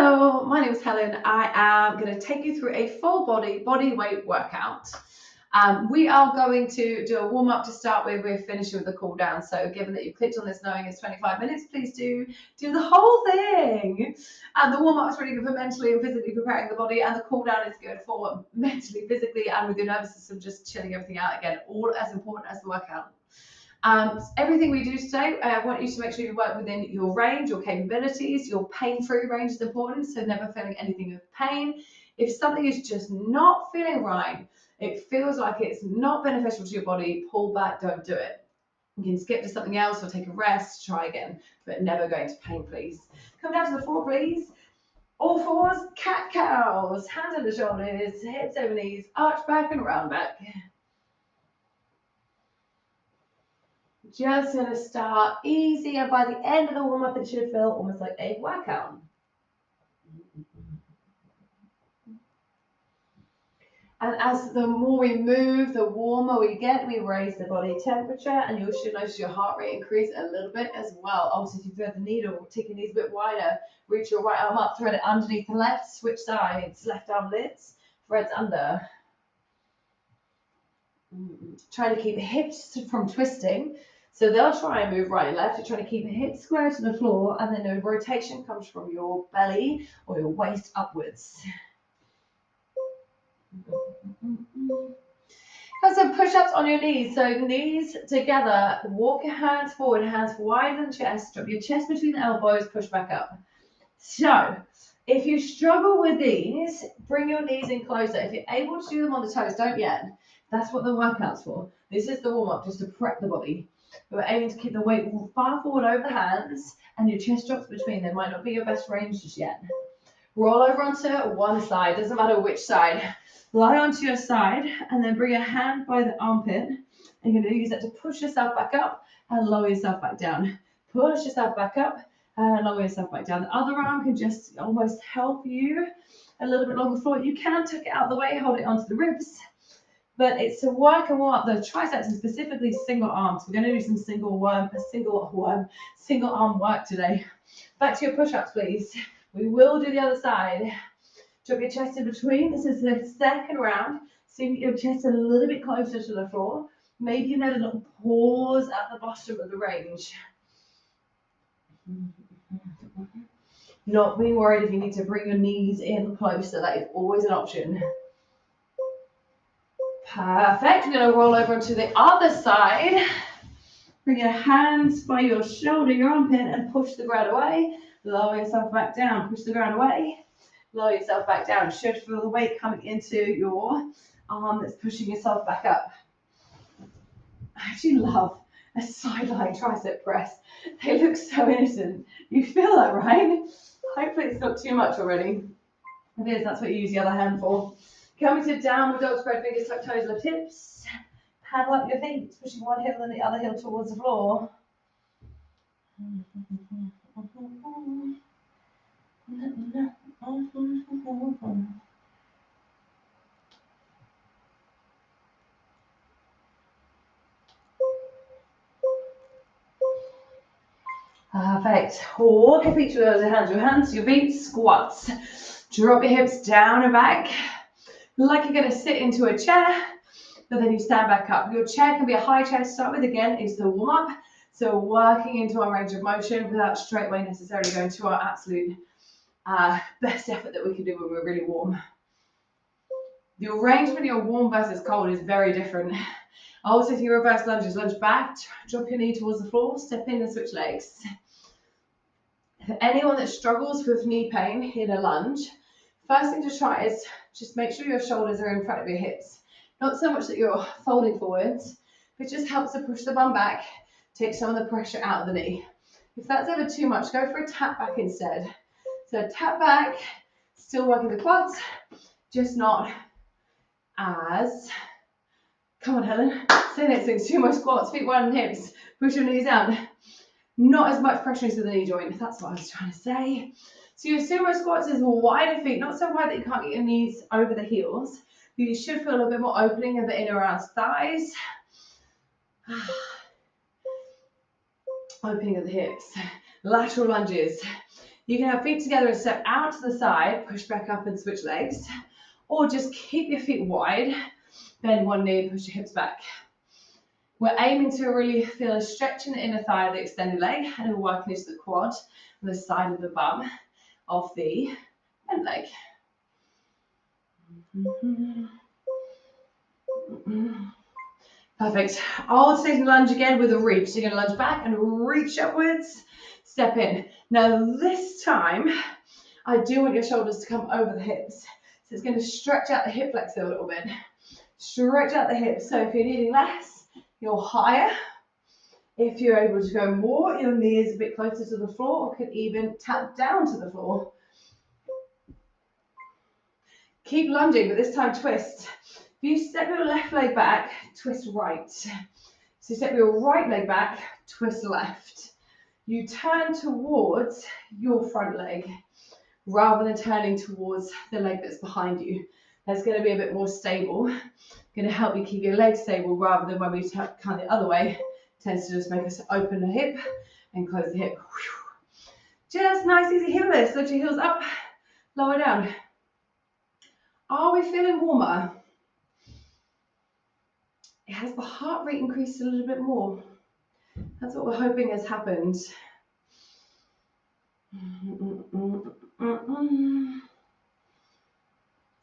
Hello, my name is Helen. I am going to take you through a full body weight workout. We are going to do a warm up to start with. We're finishing with the cool down. So given that you clicked on this knowing it's 25 minutes, please do the whole thing. And the warm up is really good for mentally and physically preparing the body, and the cool down is good for mentally, physically, and with your nervous system just chilling everything out again, all as important as the workout. Everything we do today, I want you to make sure you work within your range, your capabilities. Your pain-free range is important, so never feeling anything of pain. If something is just not feeling right, it feels like it's not beneficial to your body, pull back, don't do it. You can skip to something else or take a rest, try again, but never go into pain, please. Come down to the floor, please. All fours, cat-cows, hands under shoulders, hips over knees, arch back and round back. Just going to start easy, and by the end of the warm-up, it should feel almost like a workout. And as the more we move, the warmer we get, we raise the body temperature, and you should notice your heart rate increase a little bit as well. Also, if you thread the needle, take your knees a bit wider, reach your right arm up, thread it underneath the left, switch sides, left arm lifts, threads under. Try to keep hips from twisting. So they'll try and move right and left. You're trying to keep your hips square to the floor, and then the rotation comes from your belly or your waist upwards. Have some push-ups on your knees. So knees together, walk your hands forward, hands wider than chest, drop your chest between the elbows, push back up. So if you struggle with these, bring your knees in closer. If you're able to do them on the toes, don't yet. That's what the workout's for. This is the warm-up, just to prep the body. We're aiming to keep the weight far forward over the hands, and your chest drops between them. Might not be your best range just yet. Roll over onto one side, doesn't matter which side. Lie onto your side, and then bring your hand by the armpit. And you're going to use that to push yourself back up and lower yourself back down. Push yourself back up and lower yourself back down. The other arm can just almost help you a little bit along the floor. You can tuck it out of the way, hold it onto the ribs. But it's to work and warm up the triceps, and specifically single arms. We're going to do some single arm work today. Back to your push-ups, please. We will do the other side. Drop your chest in between. This is the second round. So you get your chest a little bit closer to the floor. Maybe you need a little pause at the bottom of the range. Not being worried if you need to bring your knees in closer. That is always an option. Perfect. We're going to roll over to the other side. Bring your hands by your shoulder, your armpit, and push the ground away. Lower yourself back down. Push the ground away. Lower yourself back down. Should feel the weight coming into your arm that's pushing yourself back up. I actually love a sideline tricep press. They look so innocent. You feel that, right? Hopefully it's not too much already. If it is, that's what you use the other hand for. Coming to downward dog, spread fingers, tuck toes, lift hips. Paddle up your feet, pushing one heel and the other heel towards the floor. Perfect. Walk your feet towards your hands, your feet, squats. Drop your hips down and back. Like you're going to sit into a chair, but then you stand back up. Your chair can be a high chair to start with. Again, it's the warm-up. So working into our range of motion without straight away necessarily going to our absolute best effort that we can do when we're really warm. The range when you're warm versus cold is very different. Also, if you reverse lunges, lunge back, drop your knee towards the floor, step in and switch legs. For anyone that struggles with knee pain in a lunge, first thing to try is just make sure your shoulders are in front of your hips. Not so much that you're folding forwards, but just helps to push the bum back, take some of the pressure out of the knee. If that's ever too much, go for a tap back instead. So tap back, still working the quads, just not as, come on Helen, say next thing, sumo squats, feet wide and hips, push your knees down. Not as much pressure into the knee joint, that's what I was trying to say. So your sumo squats is wider feet, not so wide that you can't get your knees over the heels, but you should feel a little bit more opening of the inner around thighs. Opening of the hips. Lateral lunges. You can have feet together and step out to the side, push back up and switch legs, or just keep your feet wide, bend one knee, push your hips back. We're aiming to really feel a stretch in the inner thigh of the extended leg, and we're working into the quad and the side of the bum of the bent leg. Perfect. Alternating lunge again with a reach. So you're going to lunge back and reach upwards, step in. Now this time, I do want your shoulders to come over the hips. So it's going to stretch out the hip flexor a little bit. Stretch out the hips. So if you're needing less, you're higher. If you're able to go more, your knee is a bit closer to the floor, or could even tap down to the floor. Keep lunging, but this time twist. If you step your left leg back, twist right. So step your right leg back, twist left. You turn towards your front leg rather than turning towards the leg that's behind you. That's going to be a bit more stable. Going to help you keep your legs stable rather than when we turn kind of the other way. Tends to just make us open the hip and close the hip. Just nice, easy heel lifts. Lift your heels up, lower down. Are we feeling warmer? Has the heart rate increased a little bit more? That's what we're hoping has happened.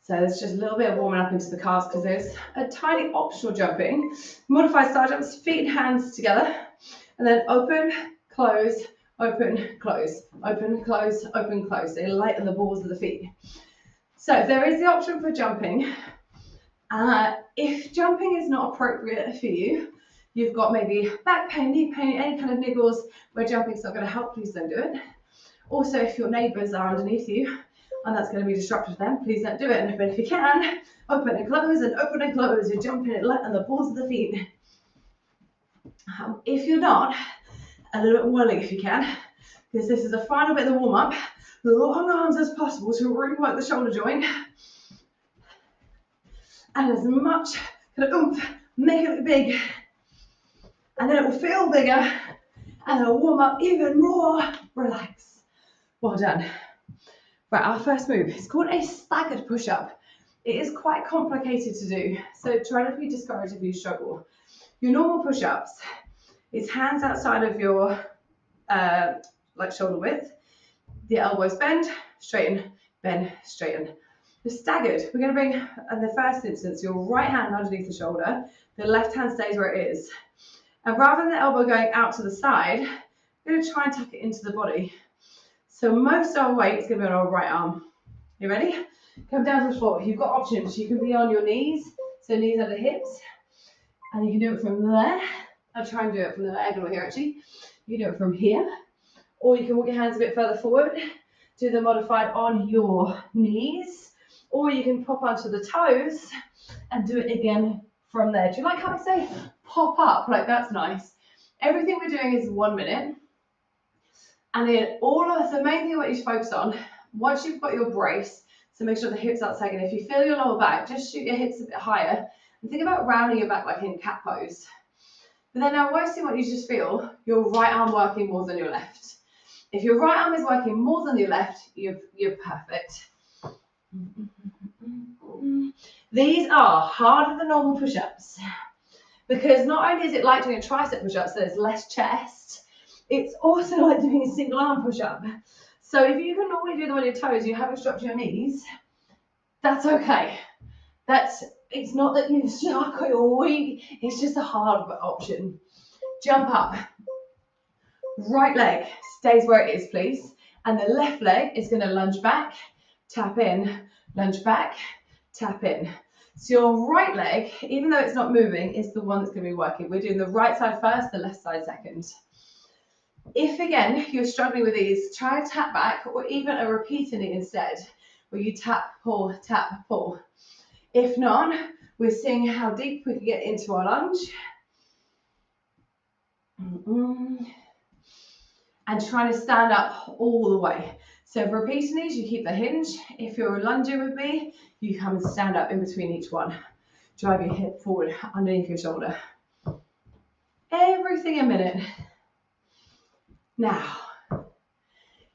So it's just a little bit of warming up into the calves because there's a tiny optional jumping. Modified side jumps, feet and hands together, and then open, close, open, close, open, close, open, close. They lighten the balls of the feet. So there is the option for jumping. If jumping is not appropriate for you, you've got maybe back pain, knee pain, any kind of niggles where jumping's not going to help, please don't do it. Also, if your neighbours are underneath you and that's going to be disruptive to them, please don't do it. But if you can, open and close and open and close. You're jumping it light on the balls of the feet. If you're not, a little bit more leg if you can, because this is the final bit of the warm-up. Long arms as possible to really work the shoulder joint. And as much kind of oomph, make it look big. And then it will feel bigger and it'll warm up even more. Relax. Well done. Right, our first move is called a staggered push-up. It is quite complicated to do, so try not to be discouraged if you struggle. Your normal push-ups is hands outside of your like shoulder width. The elbows bend, straighten, bend, straighten. The staggered, we're going to bring, in the first instance, your right hand underneath the shoulder, the left hand stays where it is. And rather than the elbow going out to the side, we're going to try and tuck it into the body. So most of our weight is going to be on our right arm. You ready? Come down to the floor. You've got options. You can be on your knees, so knees under hips, and you can do it from there. I'll try and do it from the diagonal here actually. You can do it from here, or you can walk your hands a bit further forward, do the modified on your knees, or you can pop onto the toes and do it again from there. Do you like how I say pop up? Like, that's nice. Everything we're doing is 1 minute. And then the main thing I want you to focus on, once you've got your brace, so make sure the hips aren't sagging. If you feel your lower back, just shoot your hips a bit higher and think about rounding your back like in cat pose. But then now mostly what you just feel, your right arm working more than your left. If your right arm is working more than your left, you're perfect. These are harder than normal push-ups because not only is it like doing a tricep push-up, so there's less chest, it's also like doing a single arm push-up. So if you can normally do them on your toes, you haven't dropped your knees, that's okay. It's not that you're stuck or you're weak, it's just a hard option. Jump up. Right leg stays where it is, please. And the left leg is going to lunge back, tap in, lunge back, tap in. So your right leg, even though it's not moving, is the one that's going to be working. We're doing the right side first, the left side second. If again you're struggling with these, try a tap back or even a repeating it instead, where you tap, pull, tap, pull. If not, we're seeing how deep we can get into our lunge. And trying to stand up all the way. So for repeating these, you keep the hinge. If you're lunging with me, you come and stand up in between each one. Drive your hip forward underneath your shoulder. Everything a minute. Now,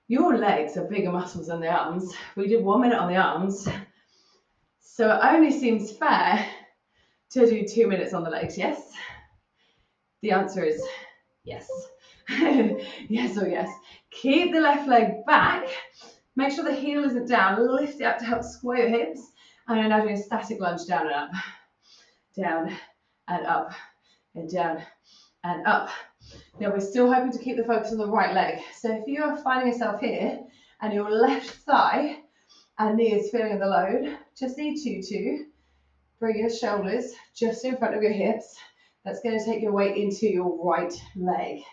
Your legs are bigger muscles than the arms. We did 1 minute on the arms. So it only seems fair to do 2 minutes on the legs, yes? The answer is yes. Yes or yes. Keep the left leg back. Make sure the heel isn't down. Lift it up to help square your hips. And I'm now doing a static lunge down and up. Down and up and down and up. Now we're still hoping to keep the focus on the right leg. So if you are finding yourself here and your left thigh and knee is feeling the load, just need you to bring your shoulders just in front of your hips. That's going to take your weight into your right leg.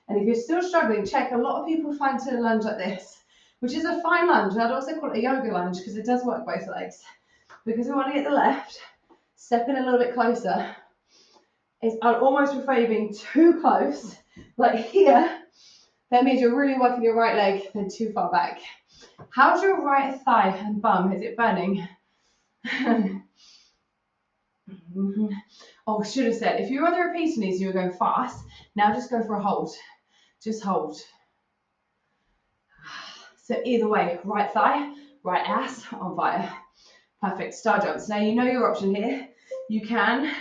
And if you're still struggling, check. A lot of people find to lunge like this, which is a fine lunge. And I'd also call it a yoga lunge because it does work both legs. Because we want to get the left, step in a little bit closer. I'd almost prefer you being too close, like here. That means you're really working your right leg, then too far back. How's your right thigh and bum? Is it burning? Oh, should have said, if you're on the repeating these and you're going fast, now just go for a hold. Just hold. So either way, right thigh, right ass on fire. Perfect, star jumps. Now you know your option here. You can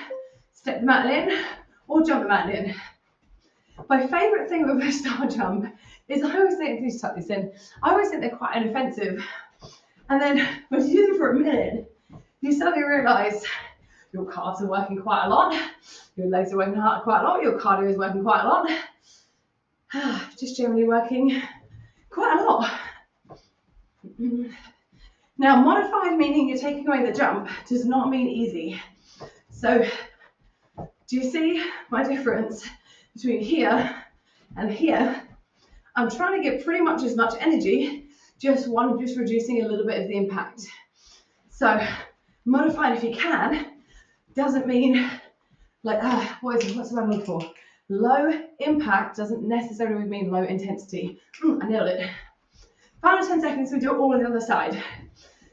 step the mountain in or jump the mountain in. My favourite thing with a star jump is I always think, please tuck this in, I always think they're quite inoffensive. And then when you do them for a minute, you suddenly realise your calves are working quite a lot, your legs are working quite a lot, your cardio is working quite a lot. Just generally working quite a lot. Now, modified meaning you're taking away the jump does not mean easy. So, do you see my difference between here and here? I'm trying to get pretty much as much energy, just reducing a little bit of the impact. So, modified if you can doesn't mean like, what's the word I'm looking for? Low impact doesn't necessarily mean low intensity. I nailed it. Final 10 seconds, we do it all on the other side.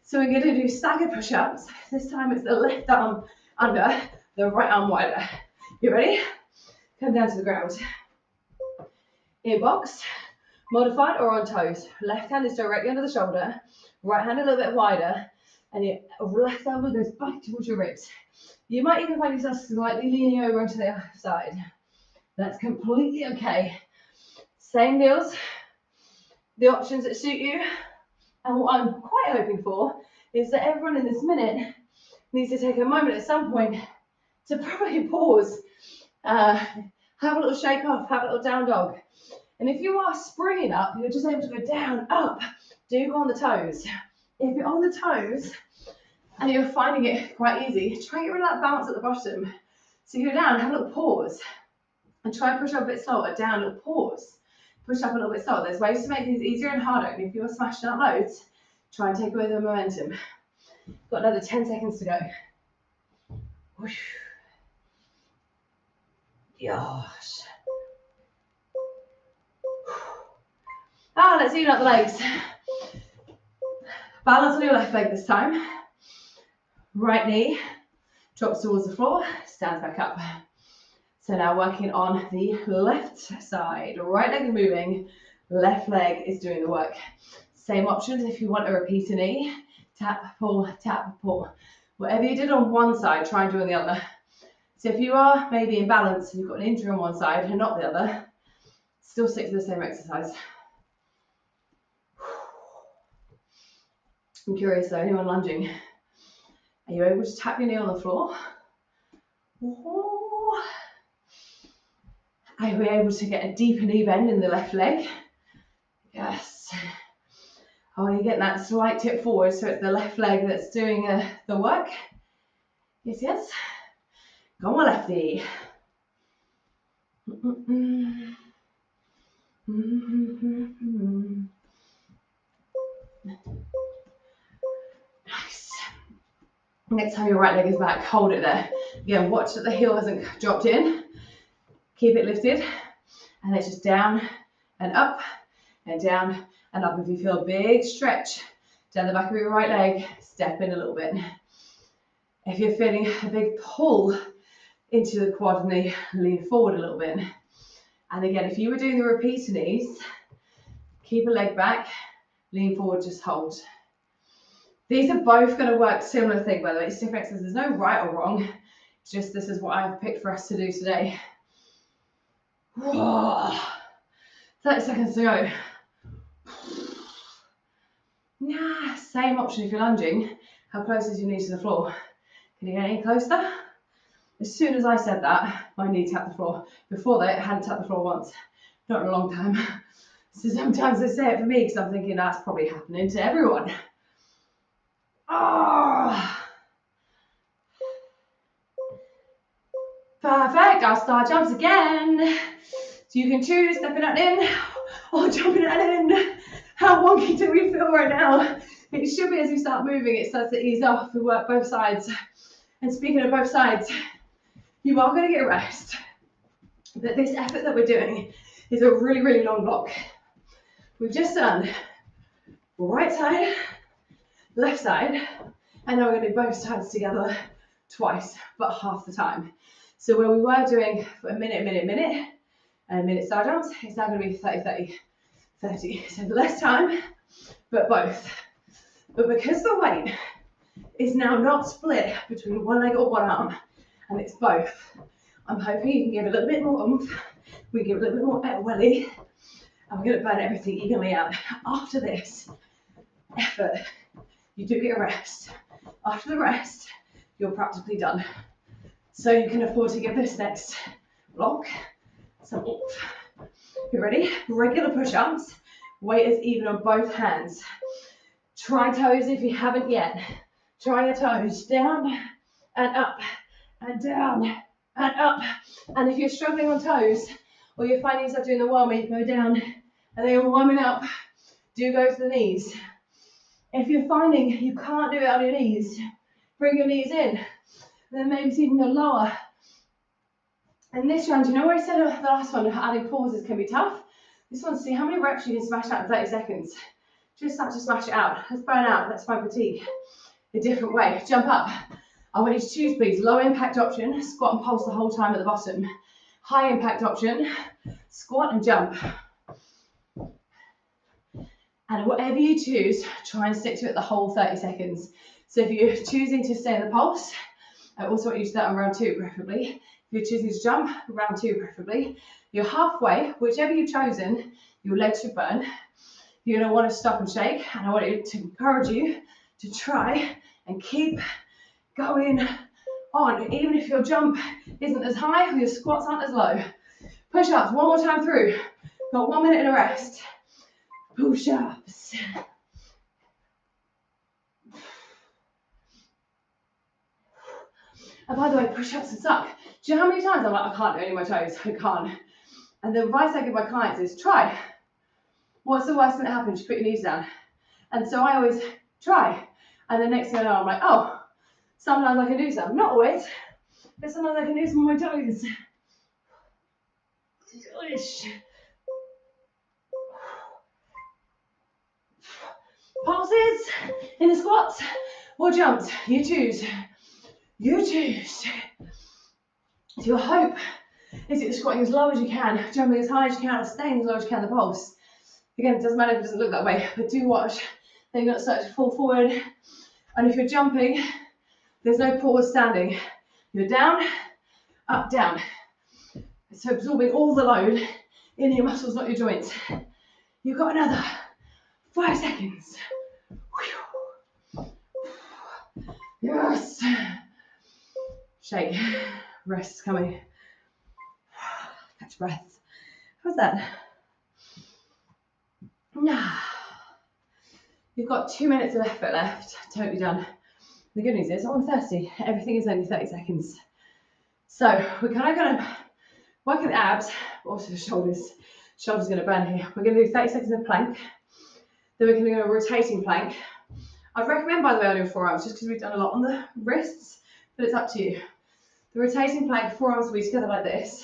So we're going to do staggered push-ups. This time it's the left arm under, the right arm wider. You ready? Come down to the ground. In box, modified or on toes. Left hand is directly under the shoulder, right hand a little bit wider, and your left elbow goes back towards your ribs. You might even find yourself slightly leaning over onto the other side. That's completely okay. Same deals, the options that suit you. And what I'm quite hoping for is that everyone in this minute needs to take a moment at some point to probably pause, have a little shake off, have a little down dog. And if you are springing up, you're just able to go down, up, do go on the toes. If you're on the toes and you're finding it quite easy, try and get rid of that balance at the bottom. So you go down, have a little pause, and try and push up a bit slower, down, a little pause. Push up a little bit slower. There's ways to make things easier and harder. And if you're smashing out loads, try and take away the momentum. Got another 10 seconds to go. Whoosh. Gosh. Let's even up the legs. Balance on your left leg this time. Right knee drops towards the floor, stands back up. So now working on the left side. Right leg is moving, left leg is doing the work. Same options if you want a repeater knee. Tap, pull, tap, pull. Whatever you did on one side, try and do on the other. So if you are maybe in balance and you've got an injury on one side and not the other, still stick to the same exercise. I'm curious though, anyone lunging? Are you able to tap your knee on the floor? Are we able to get a deeper knee bend in the left leg? Yes. Oh, you're getting that slight tip forward, so it's the left leg that's doing the work. Yes, yes. Go on, lefty. Nice. Next time your right leg is back, hold it there. Again, watch that the heel hasn't dropped in. Keep it lifted. And it's just down and up and down and up. If you feel a big stretch down the back of your right leg, step in a little bit. If you're feeling a big pull into the quad knee, lean forward a little bit. And again, if you were doing the repeater knees, Keep a leg back, lean forward, just hold. These are both going to work similar thing, by the way. It's different exercises. There's no right or wrong. It's just this is what I've picked for us to do today. 30 seconds to go. Yeah, same option if you're lunging. How close is your knee to the floor? Can you get any closer? As soon as I said that, my knee tapped the floor. Before that, it hadn't tapped the floor once. Not in a long time. So sometimes I say it for me because I'm thinking that's probably happening to everyone. Oh. Perfect. Our star jumps again. So you can choose stepping out in or jumping out in. How wonky do we feel right now? It should be as we start moving, it starts to ease off. We work both sides. And speaking of both sides, you are going to get a rest. But this effort that we're doing is a really, really long block. We've just done right side, left side, and now we're going to do both sides together twice, but half the time. So where we were doing a minute, and minute side jumps, it's now going to be 30. So less time, but both. But because the weight is now not split between one leg or one arm, and it's both, I'm hoping you can give a little bit more oomph, we give a little bit more welly, and we're going to burn everything evenly out. After this effort, you do get a rest. After the rest, you're practically done. So you can afford to give this next block some oomph. You ready? Regular push-ups. Weight is even on both hands. Try toes if you haven't yet. Try your toes down and up and down and up. And if you're struggling on toes or you're finding yourself doing the warm, you go down and then you're warming up, do go to the knees. If you're finding you can't do it on your knees, bring your knees in. Then maybe even go lower. And this round, you know where I said the last one, adding pauses can be tough? This one, see how many reps you can smash out in 30 seconds. Just start to smash it out. Let's burn out, let's find fatigue. A different way, jump up. I want you to choose, please, low impact option, squat and pulse the whole time at the bottom. High impact option, squat and jump. And whatever you choose, try and stick to it the whole 30 seconds. So if you're choosing to stay in the pulse, I also want you to start on round 2 preferably. If you're choosing to jump, round 2 preferably. You're halfway, whichever you've chosen, your legs should burn. You're going to want to stop and shake, and I want to encourage you to try and keep going on, even if your jump isn't as high or your squats aren't as low. Push-ups, one more time through. Got 1 minute and a rest. Push-ups. And by the way, push-ups suck. Do you know how many times I'm like, I can't do any of my toes, I can't. And the advice I give my clients is try. What's the worst thing that happens? You put your knees down. And so I always try. And the next thing I know, I'm like, oh, sometimes I can do some. Not always, but sometimes I can do some of my toes. Pulses in the squats or jumps. You choose. You choose. So your hope is that you're squatting as low as you can, jumping as high as you can, or staying as low as you can, the pulse. Again, it doesn't matter if it doesn't look that way, but do watch. Then you've got to start to fall forward. And if you're jumping, there's no pause standing. You're down, up, down. So absorbing all the load in your muscles, not your joints. You've got another 5 seconds. Yes. Shake. Rest is coming. Catch breath. How's that? You've got 2 minutes of effort left. Totally done. The good news is, I'm thirsty. Everything is only 30 seconds. So we're kind of going to work at the abs, but also the shoulders. Shoulders are going to burn here. We're going to do 30 seconds of plank. Then we're going to do a rotating plank. I'd recommend, by the way, on your forearms, just because we've done a lot on the wrists, but it's up to you. The rotating plank, forearms will be together like this.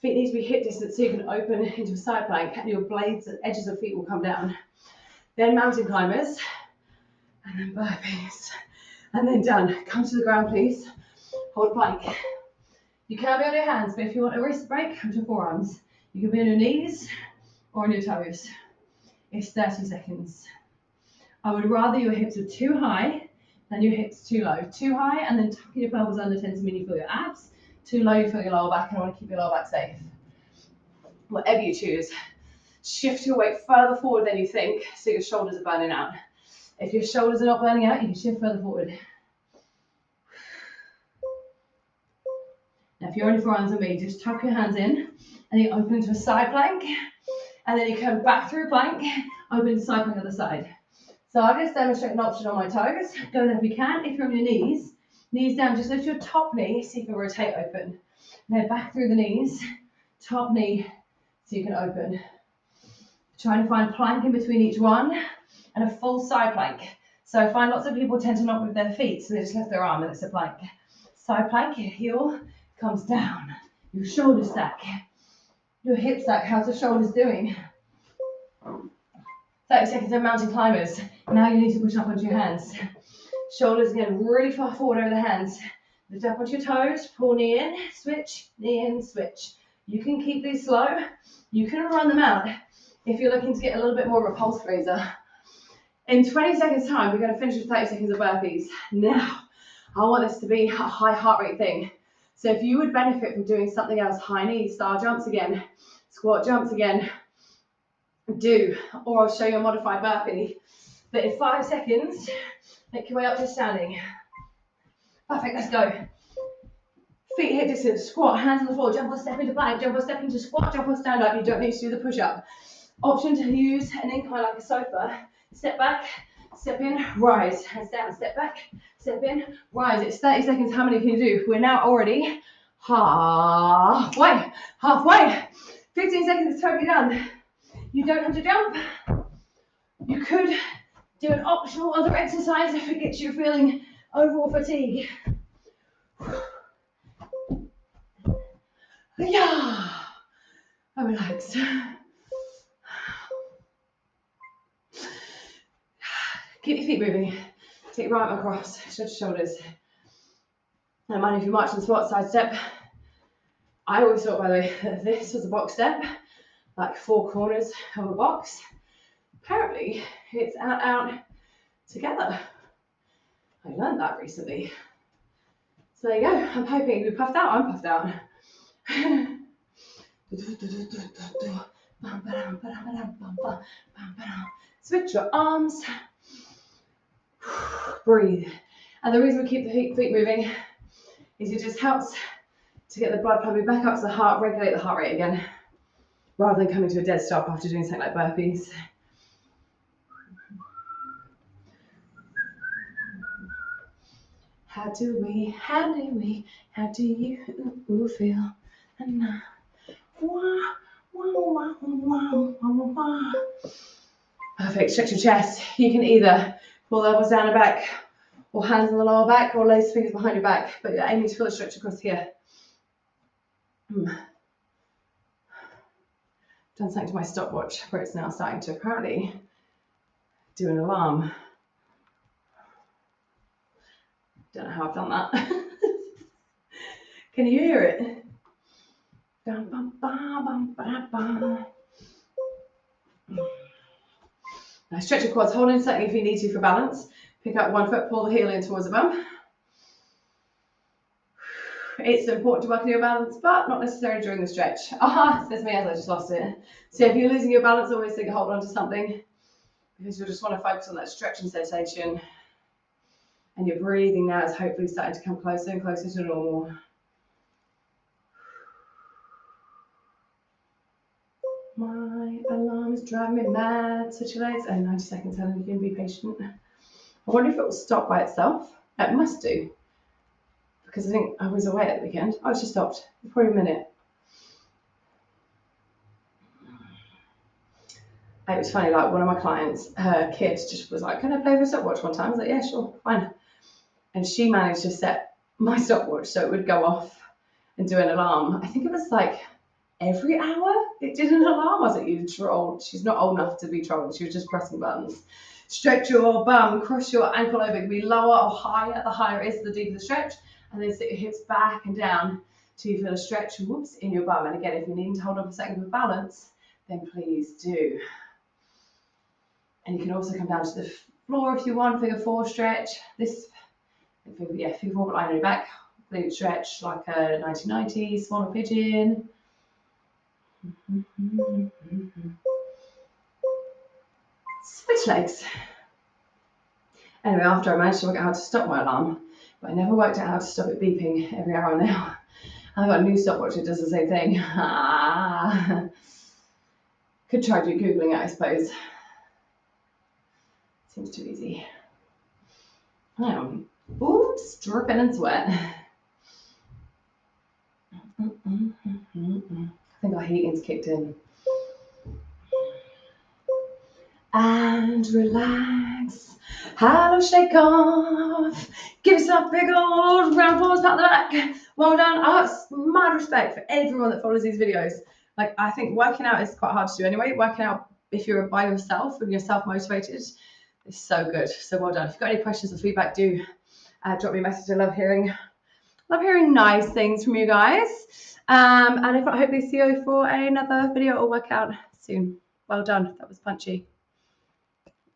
Feet need to be hip distance so you can open into a side plank, and your blades and edges of feet will come down. Then mountain climbers, and then burpees, and then done. Come to the ground, please. Hold plank. You can be on your hands, but if you want a wrist break, come to forearms. You can be on your knees or on your toes. It's 30 seconds. I would rather your hips are too high than your hips too low. Too high and then tucking your pelvis under tends to mean you feel your abs. Too low, you feel your lower back, and I want to keep your lower back safe. Whatever you choose. Shift your weight further forward than you think so your shoulders are burning out. If your shoulders are not burning out, you can shift further forward. Now, if you're on your forearms on me, just tuck your hands in and you open into a side plank. And then you come back through a plank, open to side plank on the side. So I'll just demonstrate an option on my toes. Go there if you can. If you're on your knees down, just lift your top knee so you can rotate open. And then back through the knees, top knee so you can open. Trying to find plank in between each one and a full side plank. So I find lots of people tend to not move their feet, so they just lift their arm and it's a plank. Side plank, your heel comes down. Your shoulder stack. Your hip stack, how's the shoulders doing? 30 seconds of mountain climbers. Now you need to push up onto your hands. Shoulders again really far forward over the hands. Lift up onto your toes, pull knee in, switch. You can keep these slow. You can run them out if you're looking to get a little bit more of a pulse raiser. In 20 seconds time, we're going to finish with 30 seconds of burpees. Now, I want this to be a high heart rate thing. So if you would benefit from doing something else, high knee, star jumps again, squat jumps again, or I'll show you a modified burpee. But in 5 seconds, make your way up to standing. Perfect, let's go. Feet hip distance, squat, hands on the floor, jump or step into plank, jump or step into squat, jump or stand up. You don't need to do the push-up. Option to use an incline like a sofa. Step back, step in, rise, hands down, step back, step in, rise. It's 30 seconds, how many can you do? We're now already halfway. 15 seconds is totally done. You don't have to jump. You could do an optional other exercise if it gets you feeling overall fatigue. Yeah, I'm relaxed. Keep your feet moving. Take your right arm across, stretch your shoulders. Now mind if you march in the squat, side step. I always thought, by the way, that this was a box step, like 4 corners of a box. Apparently, it's out together. I learned that recently. So there you go. I'm hoping you're puffed out. I'm puffed out. Switch your arms. Breathe. And the reason we keep the feet moving is it just helps to get the blood pumping back up to the heart, regulate the heart rate again, rather than coming to a dead stop after doing something like burpees. How do you feel? And perfect, stretch your chest. You can either pull the elbows down the back, or hands on the lower back, or lace fingers behind your back, but you're aiming to feel a stretch across here. Done something to my stopwatch where it's now starting to apparently do an alarm. Don't know how I've done that. Can you hear it? Now stretch your quads, hold in something if you need to for balance. Pick up one foot, pull the heel in towards the bum. It's important to work on your balance, but not necessarily during the stretch. Says me as I just lost it. So if you're losing your balance, always think hold on to something, because you'll just want to focus on that stretching sensation. And your breathing now is hopefully starting to come closer and closer to normal. My alarm is driving me mad. Switch your legs. 90 seconds, Helen, you can be patient. I wonder if it will stop by itself. It must do. Because I think I was away at the weekend. Oh, it's just stopped. Probably a minute. It was funny, like one of my clients, her kid just was like, can I play with a stopwatch one time? I was like, yeah, sure, fine. And she managed to set my stopwatch so it would go off and do an alarm. I think it was like every hour it did an alarm. I was like, you trolled. She's not old enough to be trolled. She was just pressing buttons. Stretch your bum, cross your ankle over. It can be lower or higher. The higher it is, the deeper the stretch. And then sit your hips back and down till you feel a stretch, in your bum. And again, if you need to hold on for a second with balance, then please do. And you can also come down to the floor if you want, figure 4 stretch. This, figure 4, but lying on your back. Glute stretch like a 1990 smaller pigeon. Switch legs. Anyway, after I managed to work out how to stop my alarm, but I never worked out how to stop it beeping every hour and hour. I got a new stopwatch that does the same thing. Could try Googling it, I suppose. Seems too easy. I am dripping in sweat. I think our heating's kicked in. And relax. Hello, shake off. Give yourself a big old round of applause, pat the back. Well done. I have mad respect for everyone that follows these videos. Like, I think working out is quite hard to do anyway. Working out if you're by yourself and you're self-motivated is so good. So well done. If you've got any questions or feedback, do drop me a message. I love hearing nice things from you guys. And if not, hopefully see you for another video or workout soon. Well done. That was punchy.